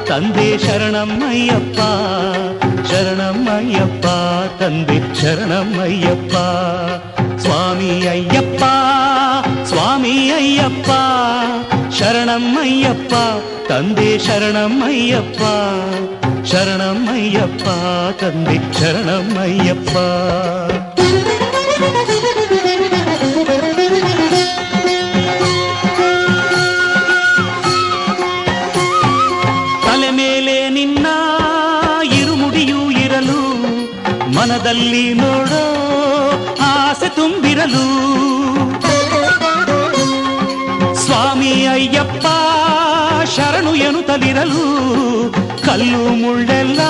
ತಂದೆ ಶರಣಮ್ಮಯ್ಯಪ್ಪ ಶರಣಮ್ಮಯ್ಯಪ್ಪ ತಂದೆ ಶರಣಮ್ಮಯ್ಯಪ್ಪ ಸ್ವಾಮಿ ಅಯ್ಯಪ್ಪ ಸ್ವಾಮಿ ಅಯ್ಯಪ್ಪ ಶರಣಮ್ಮಯ್ಯಪ್ಪ ತಂದೆ ಶರಣಮ್ಮಯ್ಯಪ್ಪ ಶರಣಮ್ಮಯ್ಯಪ್ಪ ತಂದೆ ಶರಣಮ್ಮಯ್ಯಪ್ಪ ತಲೆ ಮೇಲೆ ನಿನ್ನ ಇರುಮುಡಿಯೂ ಇರಲು ಮನದಲ್ಲಿ ನೋಡೋ ಆಸೆ ತುಂಬಿರಲು ಸ್ವಾಮಿ ಅಯ್ಯಪ್ಪ ಶರಣು ಎನ್ನುತ್ತಲಿರಲು ಕಲ್ಲು ಮುಳ್ಳೆಲ್ಲ